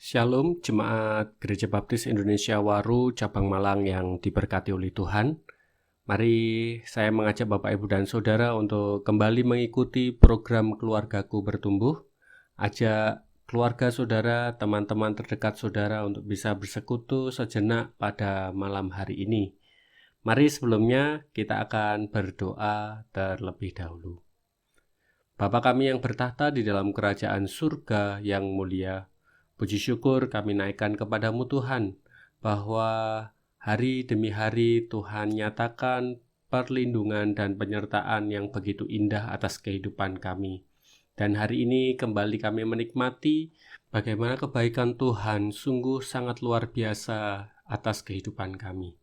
Shalom Jemaat Gereja Baptis Indonesia Waru Cabang Malang yang diberkati oleh Tuhan. Mari saya mengajak Bapak Ibu dan Saudara untuk kembali mengikuti program Keluargaku Bertumbuh. Ajak keluarga saudara, teman-teman terdekat saudara untuk bisa bersekutu sejenak pada malam hari ini. Mari sebelumnya kita akan berdoa terlebih dahulu. Bapa kami yang bertahta di dalam kerajaan surga yang mulia, puji syukur kami naikkan kepadamu Tuhan, bahwa hari demi hari Tuhan nyatakan perlindungan dan penyertaan yang begitu indah atas kehidupan kami. Dan hari ini kembali kami menikmati bagaimana kebaikan Tuhan sungguh sangat luar biasa atas kehidupan kami.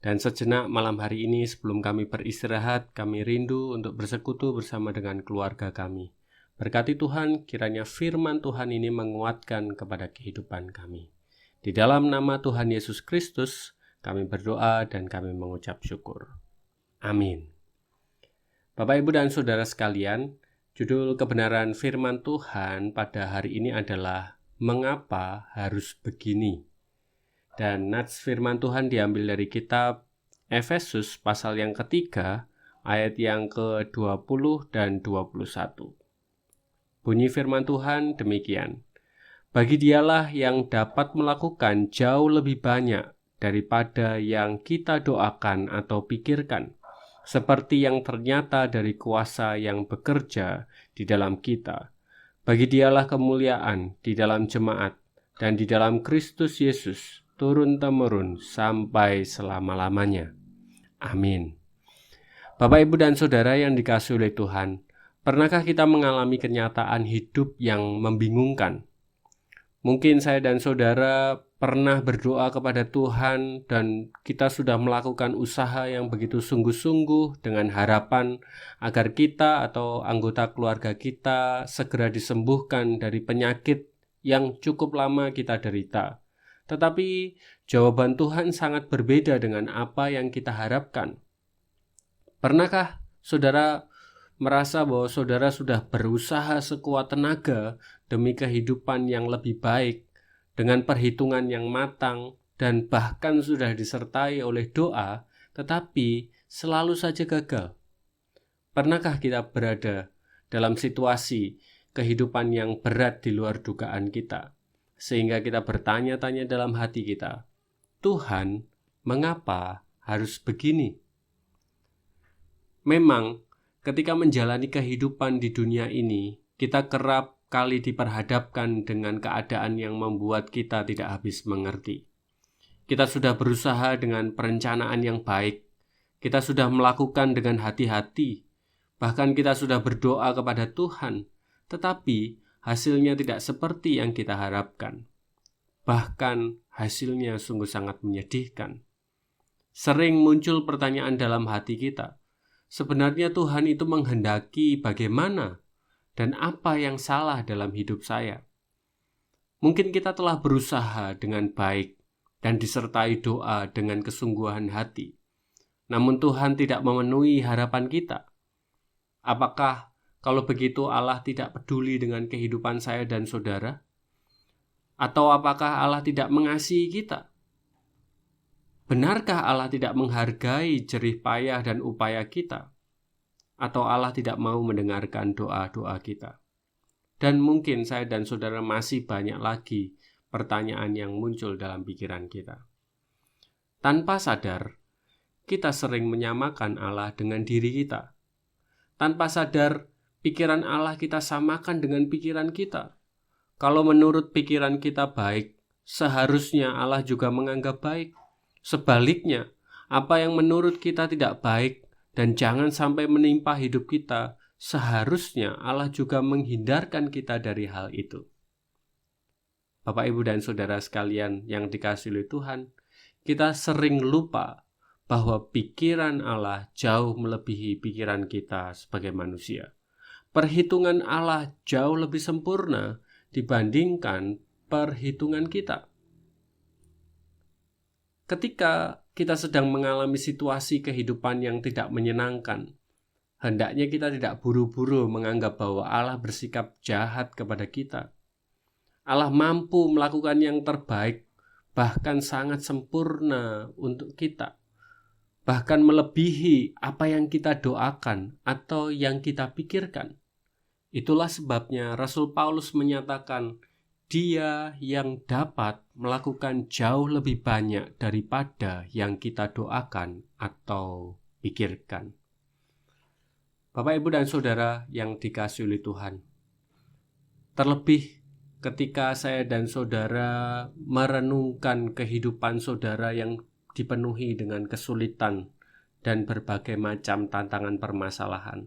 Dan sejenak malam hari ini sebelum kami beristirahat, kami rindu untuk bersekutu bersama dengan keluarga kami. Berkati Tuhan, kiranya firman Tuhan ini menguatkan kepada kehidupan kami. Di dalam nama Tuhan Yesus Kristus, kami berdoa dan kami mengucap syukur. Amin. Bapak, Ibu, dan Saudara sekalian, judul kebenaran firman Tuhan pada hari ini adalah Mengapa Harus Begini? Dan nats firman Tuhan diambil dari kitab Efesus pasal yang ketiga, ayat yang ke-20 dan 21. Bunyi firman Tuhan demikian. Bagi Dialah yang dapat melakukan jauh lebih banyak daripada yang kita doakan atau pikirkan, seperti yang ternyata dari kuasa yang bekerja di dalam kita. Bagi Dialah kemuliaan di dalam jemaat dan di dalam Kristus Yesus, turun-temurun sampai selama-lamanya. Amin. Bapak, Ibu, dan Saudara yang dikasihi oleh Tuhan, pernahkah kita mengalami kenyataan hidup yang membingungkan? Mungkin saya dan saudara pernah berdoa kepada Tuhan dan kita sudah melakukan usaha yang begitu sungguh-sungguh dengan harapan agar kita atau anggota keluarga kita segera disembuhkan dari penyakit yang cukup lama kita derita. Tetapi jawaban Tuhan sangat berbeda dengan apa yang kita harapkan. Pernahkah saudara merasa bahwa saudara sudah berusaha sekuat tenaga demi kehidupan yang lebih baik, dengan perhitungan yang matang, dan bahkan sudah disertai oleh doa, tetapi selalu saja gagal? Pernahkah kita berada dalam situasi kehidupan yang berat di luar dugaan kita, sehingga kita bertanya-tanya dalam hati kita, Tuhan, mengapa harus begini? Memang, ketika menjalani kehidupan di dunia ini, kita kerap kali diperhadapkan dengan keadaan yang membuat kita tidak habis mengerti. Kita sudah berusaha dengan perencanaan yang baik, kita sudah melakukan dengan hati-hati, bahkan kita sudah berdoa kepada Tuhan, tetapi hasilnya tidak seperti yang kita harapkan. Bahkan hasilnya sungguh sangat menyedihkan. Sering muncul pertanyaan dalam hati kita, sebenarnya Tuhan itu menghendaki bagaimana dan apa yang salah dalam hidup saya? Mungkin kita telah berusaha dengan baik dan disertai doa dengan kesungguhan hati, namun Tuhan tidak memenuhi harapan kita. Apakah kalau begitu Allah tidak peduli dengan kehidupan saya dan saudara? Atau apakah Allah tidak mengasihi kita? Benarkah Allah tidak menghargai jerih payah dan upaya kita? Atau Allah tidak mau mendengarkan doa-doa kita? Dan mungkin saya dan saudara masih banyak lagi pertanyaan yang muncul dalam pikiran kita. Tanpa sadar, kita sering menyamakan Allah dengan diri kita. Tanpa sadar, pikiran Allah kita samakan dengan pikiran kita. Kalau menurut pikiran kita baik, seharusnya Allah juga menganggap baik. Sebaliknya, apa yang menurut kita tidak baik dan jangan sampai menimpa hidup kita, seharusnya Allah juga menghindarkan kita dari hal itu. Bapak, Ibu, dan Saudara sekalian yang dikasihi oleh Tuhan, kita sering lupa bahwa pikiran Allah jauh melebihi pikiran kita sebagai manusia. Perhitungan Allah jauh lebih sempurna dibandingkan perhitungan kita. Ketika kita sedang mengalami situasi kehidupan yang tidak menyenangkan, hendaknya kita tidak buru-buru menganggap bahwa Allah bersikap jahat kepada kita. Allah mampu melakukan yang terbaik, bahkan sangat sempurna untuk kita, bahkan melebihi apa yang kita doakan atau yang kita pikirkan. Itulah sebabnya Rasul Paulus menyatakan, Dia yang dapat melakukan jauh lebih banyak daripada yang kita doakan atau pikirkan. Bapak, Ibu, dan Saudara yang dikasihi oleh Tuhan, terlebih ketika saya dan saudara merenungkan kehidupan saudara yang dipenuhi dengan kesulitan dan berbagai macam tantangan permasalahan,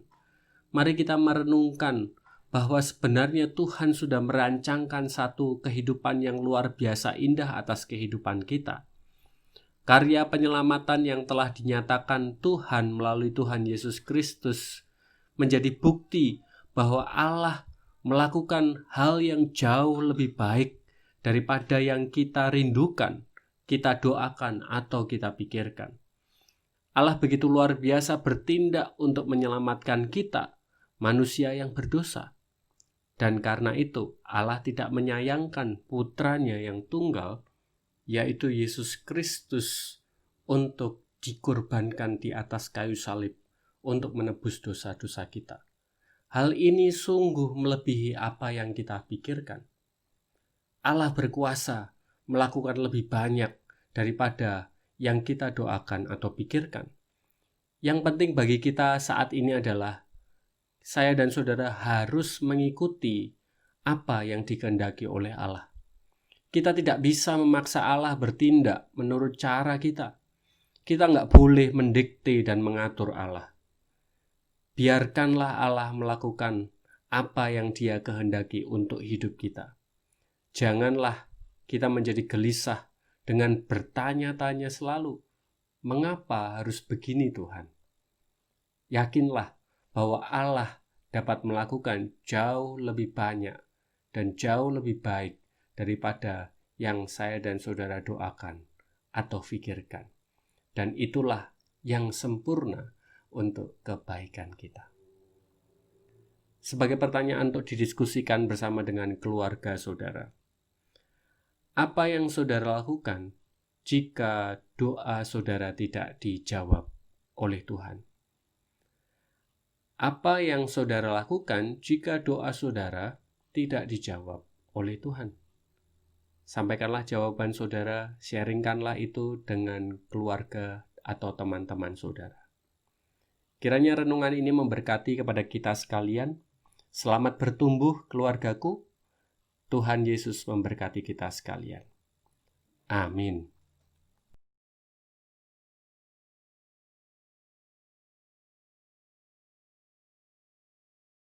mari kita merenungkan bahwa sebenarnya Tuhan sudah merancangkan satu kehidupan yang luar biasa indah atas kehidupan kita. Karya penyelamatan yang telah dinyatakan Tuhan melalui Tuhan Yesus Kristus menjadi bukti bahwa Allah melakukan hal yang jauh lebih baik daripada yang kita rindukan, kita doakan, atau kita pikirkan. Allah begitu luar biasa bertindak untuk menyelamatkan kita, manusia yang berdosa. Dan karena itu Allah tidak menyayangkan putranya yang tunggal, yaitu Yesus Kristus, untuk dikorbankan di atas kayu salib untuk menebus dosa-dosa kita. Hal ini sungguh melebihi apa yang kita pikirkan. Allah berkuasa melakukan lebih banyak daripada yang kita doakan atau pikirkan. Yang penting bagi kita saat ini adalah saya dan saudara harus mengikuti apa yang dikehendaki oleh Allah. Kita tidak bisa memaksa Allah bertindak menurut cara kita. Kita nggak boleh mendikte dan mengatur Allah. Biarkanlah Allah melakukan apa yang Dia kehendaki untuk hidup kita. Janganlah kita menjadi gelisah dengan bertanya-tanya selalu, mengapa harus begini Tuhan? Yakinlah bahwa Allah dapat melakukan jauh lebih banyak dan jauh lebih baik daripada yang saya dan saudara doakan atau pikirkan. Dan itulah yang sempurna untuk kebaikan kita. Sebagai pertanyaan untuk didiskusikan bersama dengan keluarga saudara, apa yang saudara lakukan jika doa saudara tidak dijawab oleh Tuhan? Apa yang saudara lakukan jika doa saudara tidak dijawab oleh Tuhan? Sampaikanlah jawaban saudara, sharingkanlah itu dengan keluarga atau teman-teman saudara. Kiranya renungan ini memberkati kepada kita sekalian. Selamat bertumbuh keluargaku. Tuhan Yesus memberkati kita sekalian. Amin.